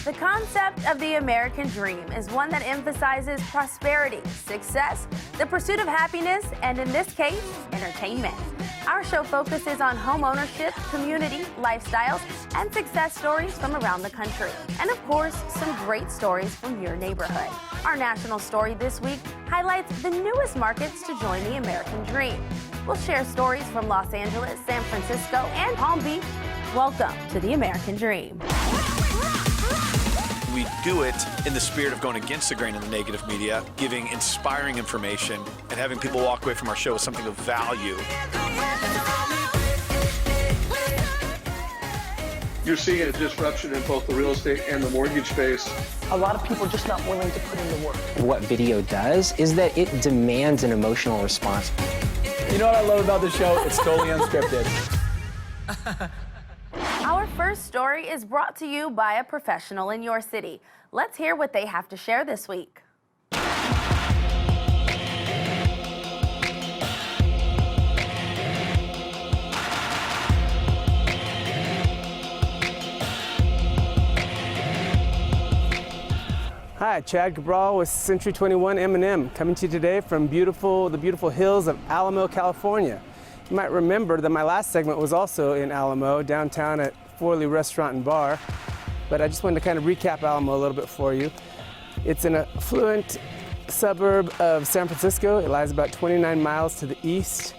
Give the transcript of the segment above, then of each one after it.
The concept of the American dream is one that emphasizes prosperity, success, the pursuit of happiness, and in this case, entertainment. Our show focuses on home ownership, community, lifestyles, and success stories from around the country. And of course, some great stories from your neighborhood. Our national story this week highlights the newest markets to join the American dream. We'll share stories from Los Angeles, San Francisco, and Palm Beach. Welcome to the American dream. We do it in the spirit of going against the grain of the negative media, giving inspiring information, and having people walk away from our show with something of value. You're seeing a disruption in both the real estate and the mortgage space. A lot of people are just not willing to put in the work. What video does is that it demands an emotional response. You know what I love about the show? It's totally unscripted. Our first story is brought to you by a professional in your city. Let's hear what they have to share this week. Hi, Chad Cabral with Century 21 M&M, coming to you today from the beautiful hills of Alamo, California. You might remember that my last segment was also in Alamo, downtown at Forley Restaurant and Bar, but I just wanted to kind of recap Alamo a little bit for you. It's an affluent suburb of San Francisco. It lies about 29 miles to the east.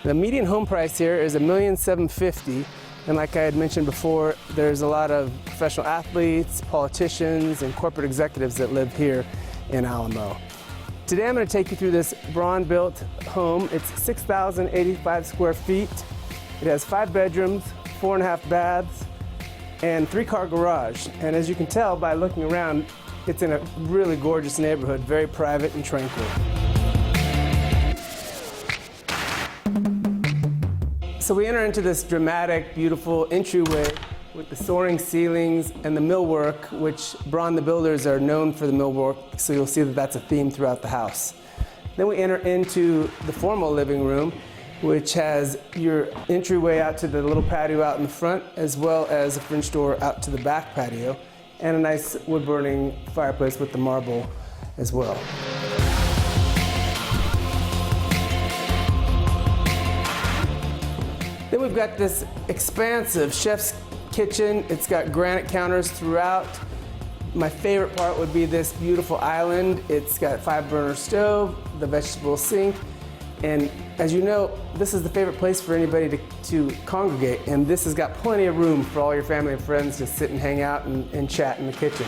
The median home price here is $1,750,000, and like I had mentioned before, there's a lot of professional athletes, politicians, and corporate executives that live here in Alamo. Today I'm going to take you through this Braun-built home. It's 6,085 square feet. It has 5 bedrooms, 4.5 baths, and 3-car garage. And as you can tell by looking around, it's in a really gorgeous neighborhood, very private and tranquil. So we enter into this dramatic, beautiful entryway with the soaring ceilings and the millwork, which Braun the builders are known for the millwork, so you'll see that that's a theme throughout the house. Then we enter into the formal living room, which has your entryway out to the little patio out in the front, as well as a French door out to the back patio, and a nice wood-burning fireplace with the marble as well. Then we've got this expansive chef's kitchen. It's got granite counters throughout. My favorite part would be this beautiful island. It's got a 5-burner stove, the vegetable sink, and as you know, this is the favorite place for anybody to congregate, and this has got plenty of room for all your family and friends to sit and hang out and chat in the kitchen.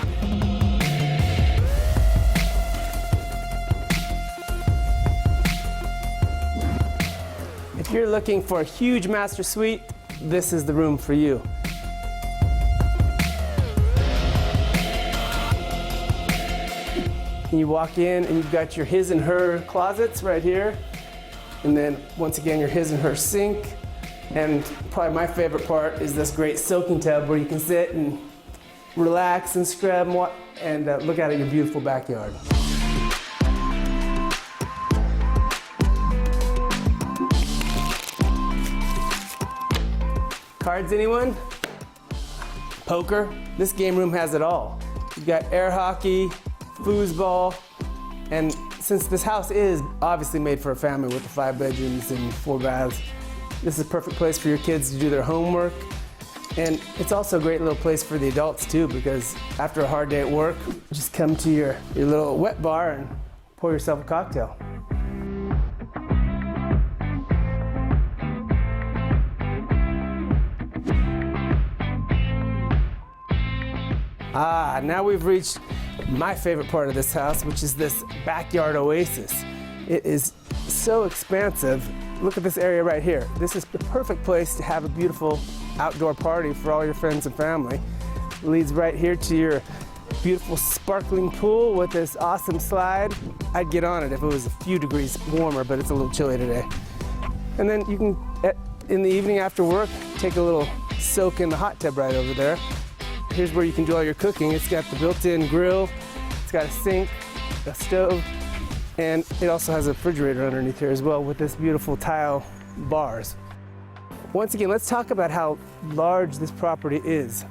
If you're looking for a huge master suite, this is the room for you. You walk in and you've got your his and her closets right here. And then once again, your his and her sink. And probably my favorite part is this great soaking tub where you can sit and relax and scrub and look out at your beautiful backyard. Cards, anyone? Poker? This game room has it all. You've got air hockey, foosball, and since this house is obviously made for a family with the 5 bedrooms and 4 baths, this is a perfect place for your kids to do their homework. And it's also a great little place for the adults too, because after a hard day at work, just come to your little wet bar and pour yourself a cocktail. Now we've reached my favorite part of this house, which is this backyard oasis. It is so expansive. Look at this area right here. This is the perfect place to have a beautiful outdoor party for all your friends and family. It leads right here to your beautiful sparkling pool with this awesome slide. I'd get on it if it was a few degrees warmer, but it's a little chilly today. And then you can, in the evening after work, take a little soak in the hot tub right over there. Here's where you can do all your cooking. It's got the built-in grill, it's got a sink, a stove, and it also has a refrigerator underneath here as well with this beautiful tile bars. Once again, let's talk about how large this property is.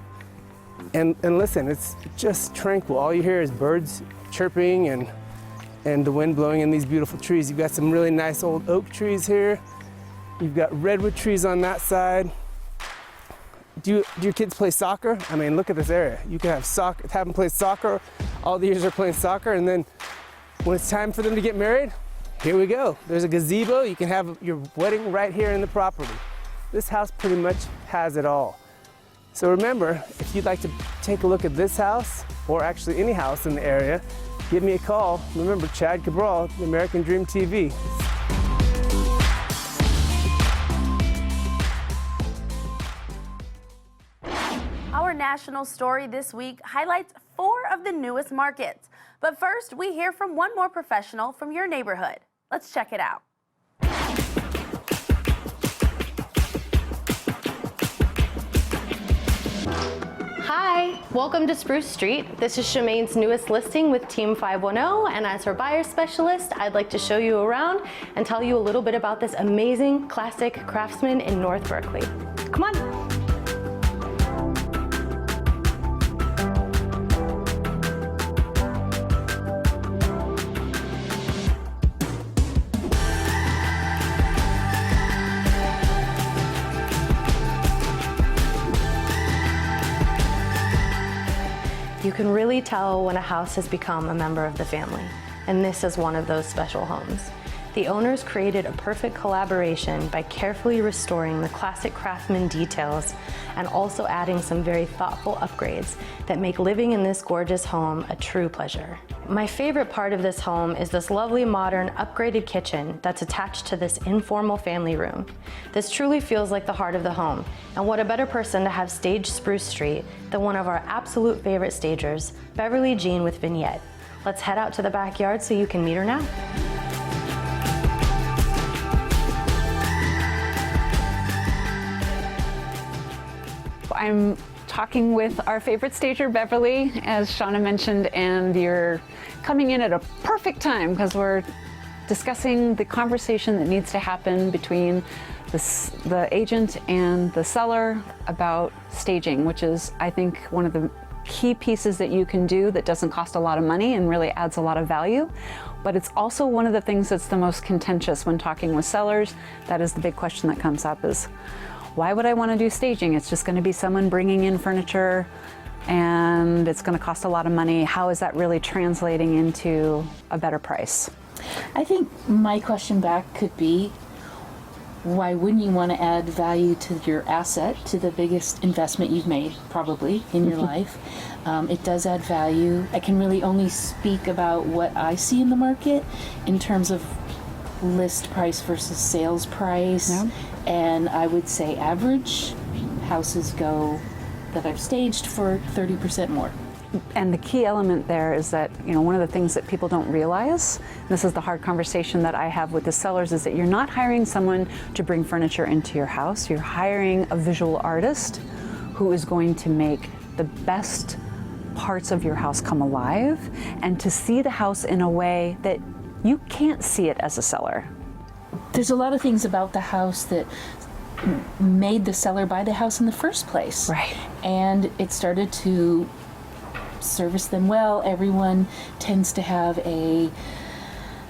And listen, it's just tranquil. All you hear is birds chirping and the wind blowing in these beautiful trees. You've got some really nice old oak trees here. You've got redwood trees on that side. Do your kids play soccer? I mean, look at this area. You can have them play soccer. All the years they're playing soccer, and then when it's time for them to get married, here we go. There's a gazebo. You can have your wedding right here in the property. This house pretty much has it all. So remember, if you'd like to take a look at this house, or actually any house in the area, give me a call. Remember, Chad Cabral, the American Dream TV. Our national story this week highlights 4 of the newest markets. But first, we hear from one more professional from your neighborhood. Let's check it out. Hi, welcome to Spruce Street. This is Chimene's newest listing with Team 510, and as her buyer specialist, I'd like to show you around and tell you a little bit about this amazing classic craftsman in North Berkeley. Come on. You can really tell when a house has become a member of the family, and this is one of those special homes. The owners created a perfect collaboration by carefully restoring the classic craftsman details and also adding some very thoughtful upgrades that make living in this gorgeous home a true pleasure. My favorite part of this home is this lovely modern upgraded kitchen that's attached to this informal family room. This truly feels like the heart of the home, and what a better person to have staged Spruce Street than one of our absolute favorite stagers, Beverly Jean with Vignette. Let's head out to the backyard so you can meet her now. I'm talking with our favorite stager, Beverly, as Shauna mentioned, and you're coming in at a perfect time because we're discussing the conversation that needs to happen between the agent and the seller about staging, which is, I think, one of the key pieces that you can do that doesn't cost a lot of money and really adds a lot of value. But it's also one of the things that's the most contentious when talking with sellers. That is the big question that comes up is, why would I want to do staging? It's just going to be someone bringing in furniture and it's going to cost a lot of money. How is that really translating into a better price? I think my question back could be, why wouldn't you want to add value to your asset, to the biggest investment you've made probably in your life? It does add value. I can really only speak about what I see in the market in terms of list price versus sales price. Yeah. And I would say average houses go that I've staged for 30% more. And the key element there is that, one of the things that people don't realize, this is the hard conversation that I have with the sellers, is that you're not hiring someone to bring furniture into your house. You're hiring a visual artist who is going to make the best parts of your house come alive and to see the house in a way that you can't see it as a seller. There's a lot of things about the house that made the seller buy the house in the first place. Right. And it started to service them well. Everyone tends to have a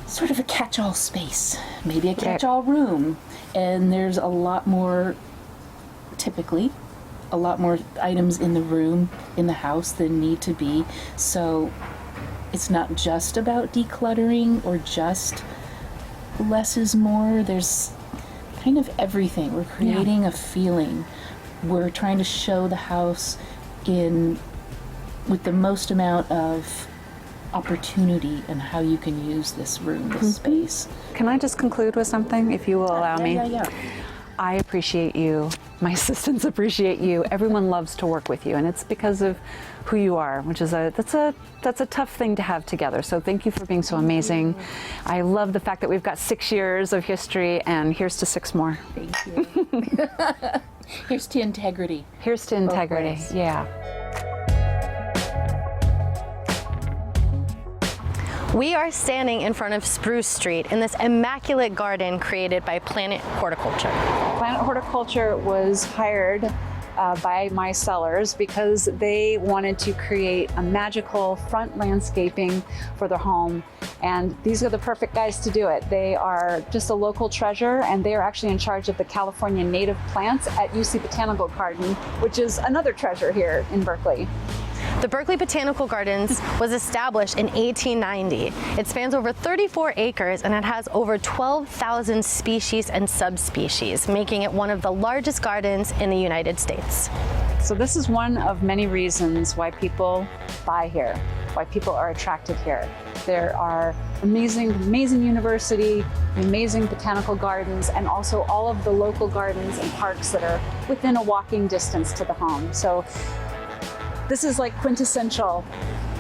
sort of a catch-all space, maybe a catch-all room. And there's a lot more, typically, a lot more items in the room, in the house than need to be. So it's not just about decluttering or just less is more. There's kind of everything. We're creating a feeling. We're trying to show the house with the most amount of opportunity and how you can use this room, this space. Can I just conclude with something, if you will allow me? Yeah. I appreciate you. My assistants appreciate you. Everyone loves to work with you, and it's because of who you are, which is that's a tough thing to have together. So thank you for being so amazing. I love the fact that we've got 6 years of history, and here's to 6 more. Thank you. Here's to integrity. Here's to integrity. Yeah. We are standing in front of Spruce Street in this immaculate garden created by Planet Horticulture. Planet Horticulture was hired by my sellers because they wanted to create a magical front landscaping for their home. And these are the perfect guys to do it. They are just a local treasure, and they are actually in charge of the California native plants at UC Botanical Garden, which is another treasure here in Berkeley. The Berkeley Botanical Gardens was established in 1890. It spans over 34 acres and it has over 12,000 species and subspecies, making it one of the largest gardens in the United States. So this is one of many reasons why people buy here, why people are attracted here. There are amazing university, amazing botanical gardens, and also all of the local gardens and parks that are within a walking distance to the home. So this is like quintessential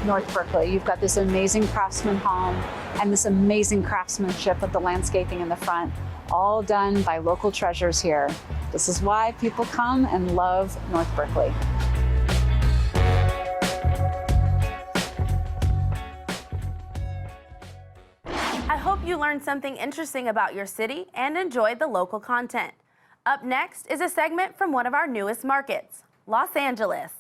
North Berkeley. You've got this amazing craftsman home and this amazing craftsmanship of the landscaping in the front, all done by local treasures here. This is why people come and love North Berkeley. I hope you learned something interesting about your city and enjoyed the local content. Up next is a segment from one of our newest markets, Los Angeles.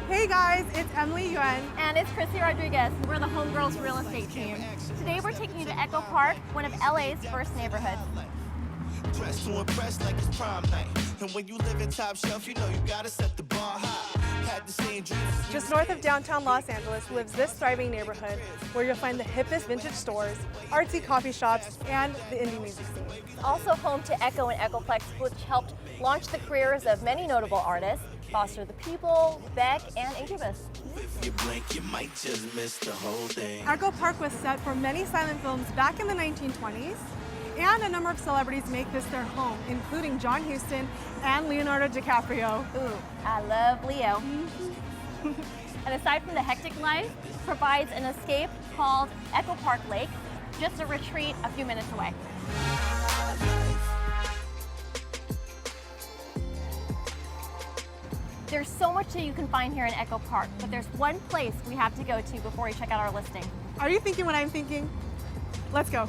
Hey guys, it's Emily Yuan. And it's Chrissy Rodriguez. We're the Homegirls Real Estate Team. Today we're taking you to Echo Park, one of LA's first neighborhoods. Dressed to impress like it's prom night. And when you live in top shelf, you know you gotta set the bar high. Had the same dreams. Just north of downtown Los Angeles lives this thriving neighborhood where you'll find the hippest vintage stores, artsy coffee shops, and the indie music scene. It's also home to Echo and Echoplex, which helped launch the careers of many notable artists, Foster the People, Beck, and Incubus. If you blink, you might just miss the whole thing. Echo Park was set for many silent films back in the 1920s, and a number of celebrities make this their home, including John Huston and Leonardo DiCaprio. Ooh, I love Leo. And aside from the hectic life, provides an escape called Echo Park Lake, just a retreat a few minutes away. There's so much that you can find here in Echo Park, but there's one place we have to go to before we check out our listing. Are you thinking what I'm thinking? Let's go.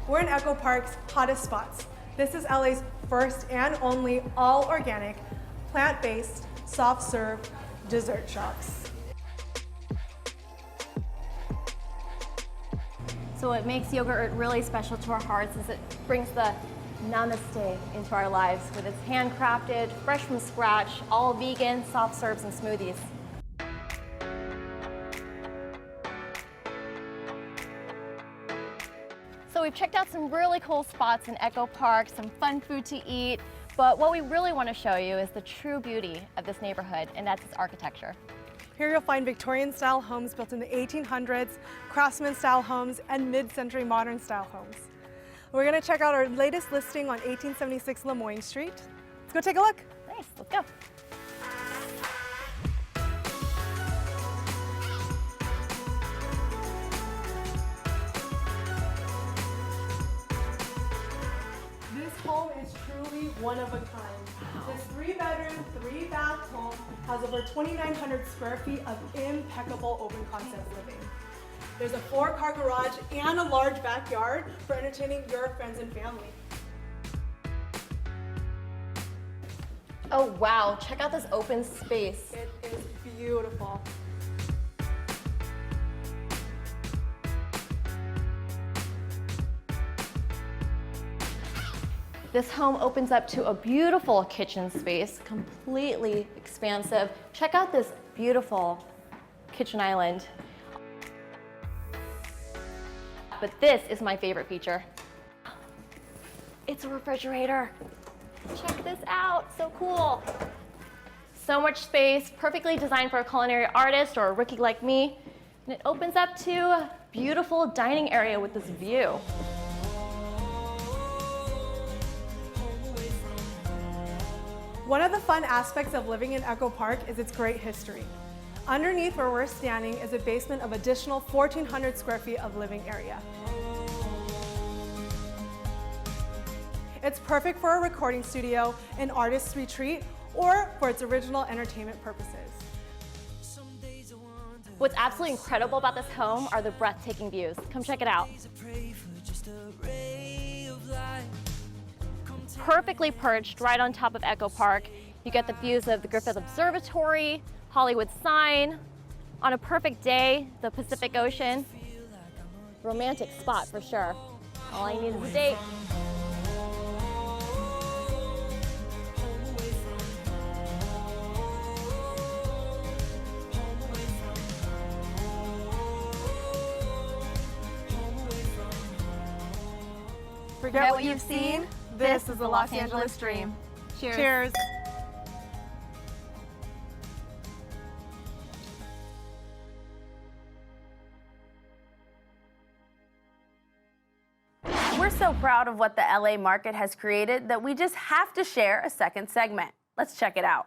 We're in Echo Park's hottest spots. This is LA's first and only all-organic, plant-based, soft-serve dessert shops. So what makes yogurt really special to our hearts is it brings the namaste into our lives with its handcrafted, fresh from scratch, all vegan, soft serves and smoothies. So we've checked out some really cool spots in Echo Park, some fun food to eat, but what we really want to show you is the true beauty of this neighborhood, and that's its architecture. Here you'll find Victorian-style homes built in the 1800s, craftsman-style homes, and mid-century modern-style homes. We're going to check out our latest listing on 1876 Lemoyne Street. Let's go take a look. Nice, let's go. This home is truly one of a kind. This 3-bedroom, 3-bath home has over 2,900 square feet of impeccable open concept living. There's a 4-car garage and a large backyard for entertaining your friends and family. Oh wow, check out this open space. It is beautiful. This home opens up to a beautiful kitchen space, completely expansive. Check out this beautiful kitchen island. But this is my favorite feature. It's a refrigerator. Check this out, so cool. So much space, perfectly designed for a culinary artist or a rookie like me. And it opens up to a beautiful dining area with this view. One of the fun aspects of living in Echo Park is its great history. Underneath where we're standing is a basement of additional 1,400 square feet of living area. It's perfect for a recording studio, an artist's retreat, or for its original entertainment purposes. What's absolutely incredible about this home are the breathtaking views. Come check it out. Perfectly perched right on top of Echo Park. You get the views of the Griffith Observatory, Hollywood sign. On a perfect day, the Pacific Ocean. Romantic spot for sure. All I need is a date. Forget what you've seen. This is the Los Angeles Dream. Cheers. Cheers. We're so proud of what the LA market has created that we just have to share a second segment. Let's check it out.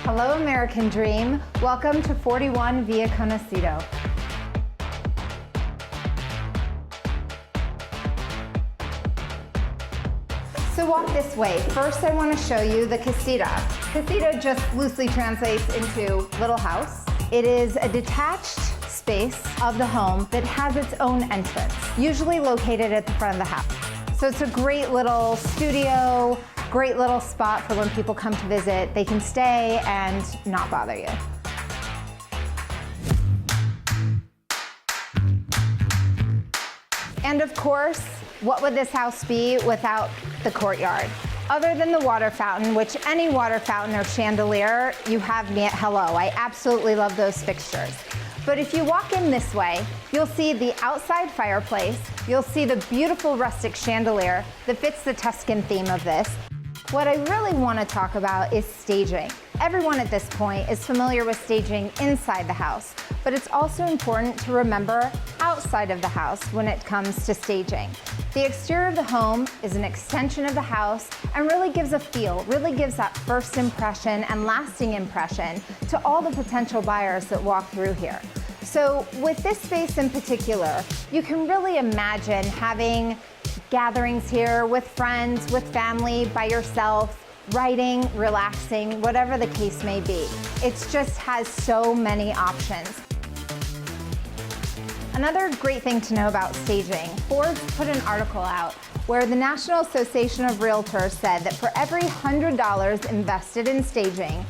Hello, American Dream. Welcome to 41 Via Conocido. So walk this way. First, I want to show you the casita. Casita just loosely translates into little house. It is a detached space of the home that has its own entrance, usually located at the front of the house. So it's a great little studio, great little spot for when people come to visit. They can stay and not bother you. And of course, what would this house be without the courtyard? Other than the water fountain, which any water fountain or chandelier, you have me at hello. I absolutely love those fixtures. But if you walk in this way, you'll see the outside fireplace, you'll see the beautiful rustic chandelier that fits the Tuscan theme of this. What I really want to talk about is staging. Everyone at this point is familiar with staging inside the house, but it's also important to remember outside of the house when it comes to staging. The exterior of the home is an extension of the house and really gives a feel, really gives that first impression and lasting impression to all the potential buyers that walk through here. So with this space in particular, you can really imagine having gatherings here with friends, with family, by yourself, writing, relaxing, whatever the case may be. It just has so many options. Another great thing to know about staging, Forbes put an article out where the National Association of Realtors said that for every $100 invested in staging,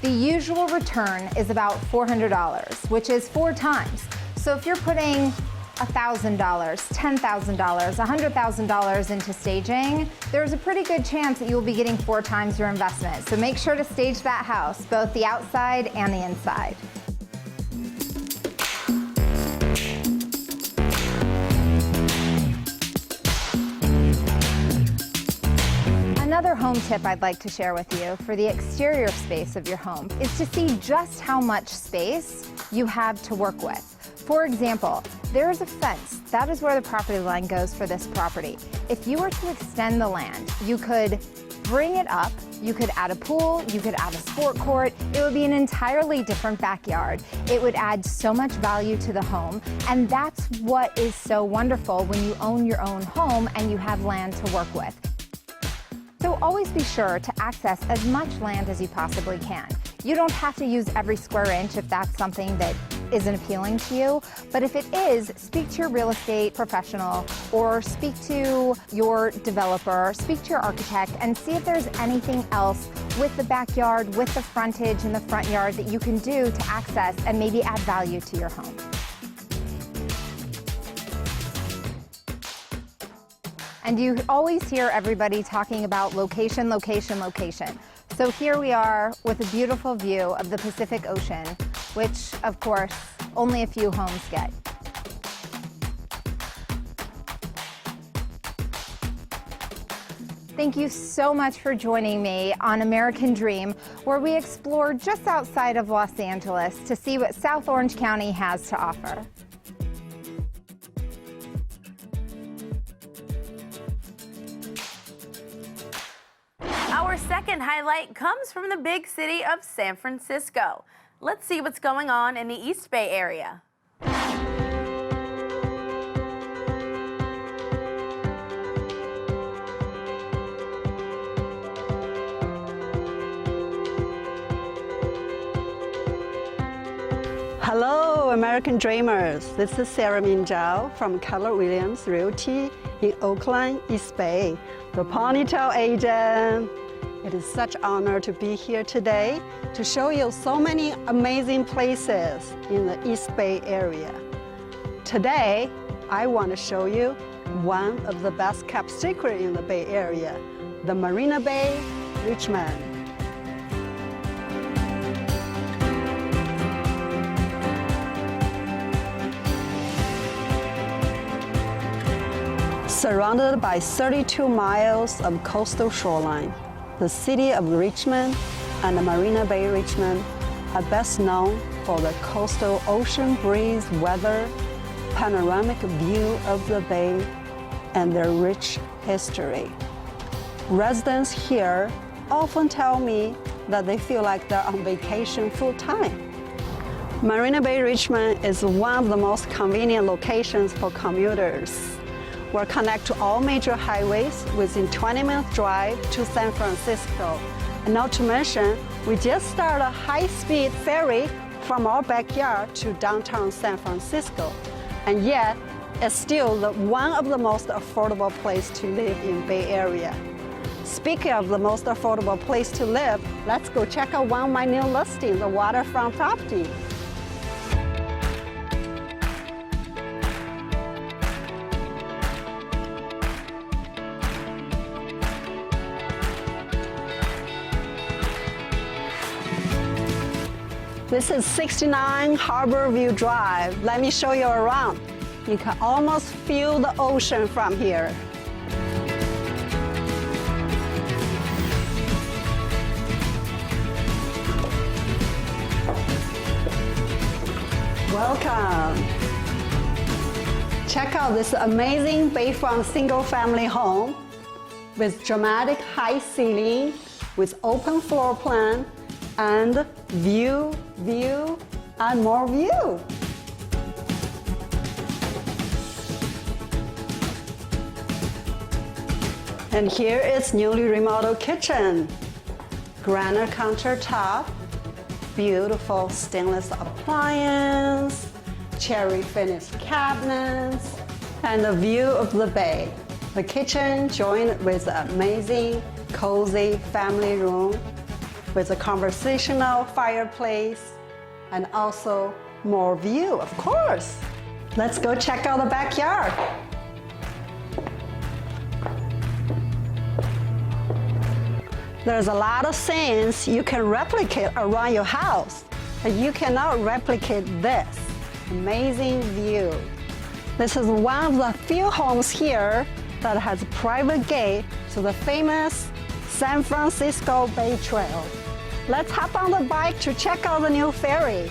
the usual return is about $400, which is 4 times. So if you're putting $1,000, $10,000, $100,000 into staging, there's a pretty good chance that you'll be getting 4 times your investment. So make sure to stage that house, both the outside and the inside. Another home tip I'd like to share with you for the exterior space of your home is to see just how much space you have to work with. For example, there is a fence. That is where the property line goes for this property. If you were to extend the land, you could bring it up, you could add a pool, you could add a sport court. It would be an entirely different backyard. It would add so much value to the home, and that's what is so wonderful when you own your own home and you have land to work with. So always be sure to access as much land as you possibly can. You don't have to use every square inch if that's something that isn't appealing to you, but if it is, speak to your real estate professional or speak to your developer, speak to your architect, and see if there's anything else with the backyard, with the frontage and the front yard that you can do to access and maybe add value to your home. And you always hear everybody talking about location, location, location. So here we are with a beautiful view of the Pacific Ocean, which, of course, only a few homes get. Thank you so much for joining me on American Dream, where we explore just outside of Los Angeles to see what South Orange County has to offer. Our second second highlight comes from the big city of San Francisco. Let's see what's going on in the East Bay area. Hello, American Dreamers. This is Sarah Min Zhao from Keller Williams Realty in Oakland, East Bay, the Ponytail agent. It is such an honor to be here today to show you so many amazing places in the East Bay area. Today, I want to show you one of the best kept secrets in the Bay Area, the Marina Bay, Richmond. Surrounded by 32 miles of coastal shoreline, the city of Richmond and the Marina Bay Richmond are best known for the coastal ocean breeze weather, panoramic view of the bay, and their rich history. Residents here often tell me that they feel like they're on vacation full time. Marina Bay Richmond is one of the most convenient locations for commuters. We're connected to all major highways within 20-minute drive to San Francisco. And not to mention, we just started a high-speed ferry from our backyard to downtown San Francisco. And yet, it's still one of the most affordable places to live in Bay Area. Speaking of the most affordable place to live, let's go check out one of my new listings, the waterfront property. This is 69 Harbor View Drive. Let me show you around. You can almost feel the ocean from here. Welcome. Check out this amazing bayfront single-family home with dramatic high ceiling, with open floor plan, and view, and more view. And here is newly remodeled kitchen. Granite countertop, beautiful stainless appliance, cherry finished cabinets, and a view of the bay. The kitchen joined with an amazing, cozy family room with a conversational fireplace and also more view, of course. Let's go check out the backyard. There's a lot of things you can replicate around your house, but you cannot replicate this amazing view. This is one of the few homes here that has a private gate to the famous San Francisco Bay Trail. Let's hop on the bike to check out the new ferry.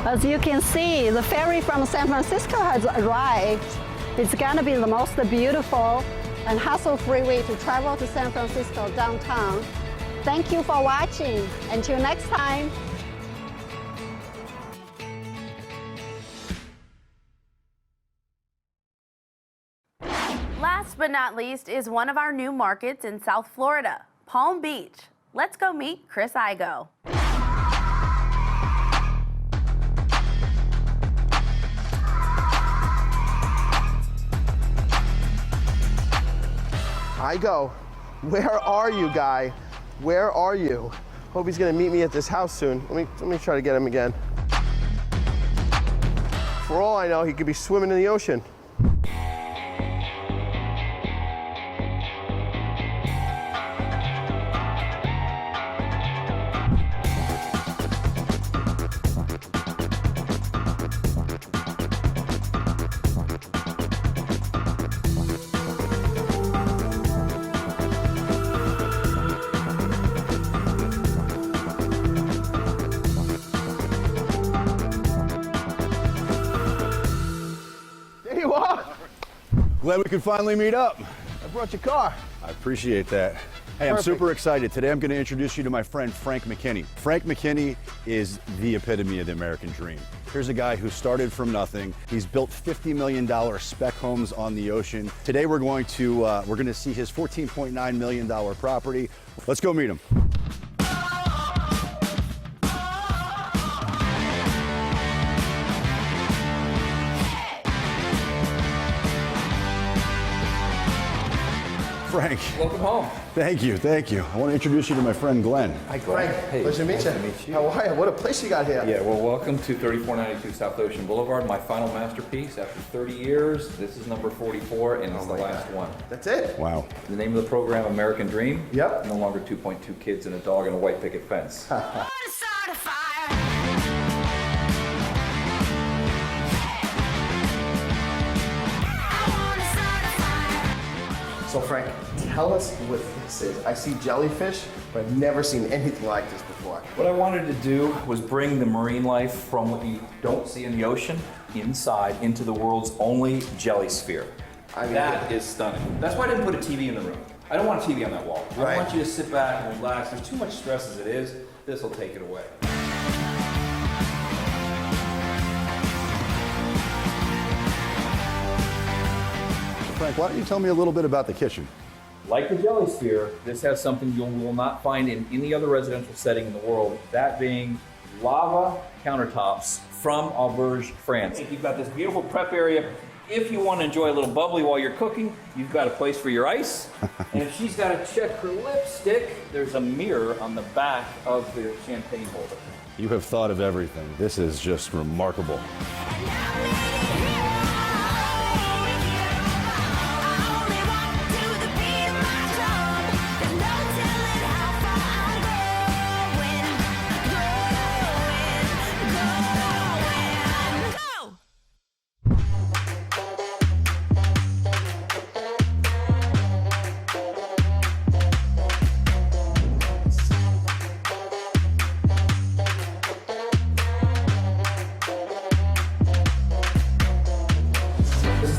As you can see, the ferry from San Francisco has arrived. It's gonna be the most beautiful and hassle-free way to travel to San Francisco downtown. Thank you for watching. Until next time. Last but not least is one of our new markets in South Florida, Palm Beach. Let's go meet Chris Igo. Igo, where are you, guy? Where are you? Hope he's gonna meet me at this house soon. Let me try to get him again. For all I know, he could be swimming in the ocean. Glad we could finally meet up. I brought your car. I appreciate that. Hey, I'm super excited. Today I'm going to introduce you to my friend Frank McKinney. Frank McKinney is the epitome of the American dream. Here's a guy who started from nothing. He's built $50 million spec homes on the ocean. Today we're going to see his $14.9 million property. Let's go meet him. Frank. Welcome home. Thank you, thank you. I want to introduce you to my friend Glenn. Hi, Glenn. Frank, Hey, pleasure to meet nice you. to meet you. How are you? What a place you got here. Yeah, well, welcome to 3492 South Ocean Boulevard, my final masterpiece. After 30 years, this is number 44, and it's the last one. That's it. Wow. The name of the program, American Dream. Yep. No longer 2.2 kids and a dog and a white picket fence. So Frank, tell us what this is. I see jellyfish, but I've never seen anything like this before. What I wanted to do was bring the marine life from what you don't see in the ocean inside into the world's only jelly sphere. I mean, that is stunning. That's why I didn't put a TV in the room. I don't want a TV on that wall. Right. I want you to sit back and relax. There's too much stress as it is. This will take it away. Frank, why don't you tell me a little bit about the kitchen? Like the jelly sphere, this has something you will not find in any other residential setting in the world, that being lava countertops from Auberge, France. You've got this beautiful prep area. If you want to enjoy a little bubbly while you're cooking, you've got a place for your ice. And if she's got to check her lipstick, there's a mirror on the back of the champagne holder. You have thought of everything. This is just remarkable.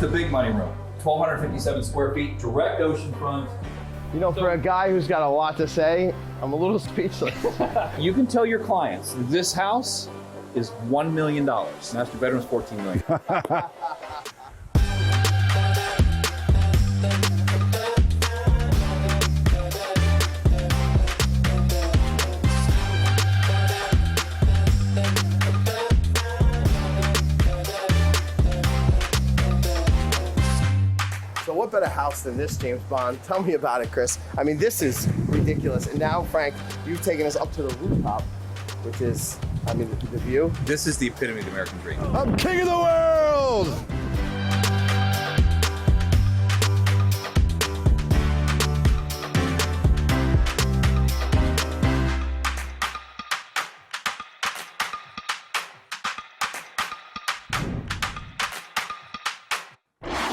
The big money room, 1,257 square feet, direct ocean front. You know, for a guy who's got a lot to say, I'm a little speechless. You can tell your clients this house is $1 million. Master bedroom's $14 million. What better house than this, James Bond? Tell me about it, Chris. I mean, this is ridiculous. And now, Frank, you've taken us up to the rooftop, which is, I mean, the view. This is the epitome of the American dream. I'm king of the world!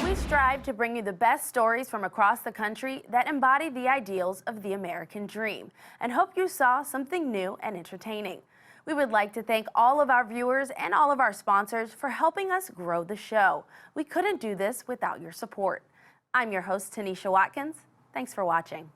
We strive to bring you the best stories from across the country that embody the ideals of the American dream, and hope you saw something new and entertaining. We would like to thank all of our viewers and all of our sponsors for helping us grow the show. We couldn't do this without your support. I'm your host, Tanisha Watkins. Thanks for watching.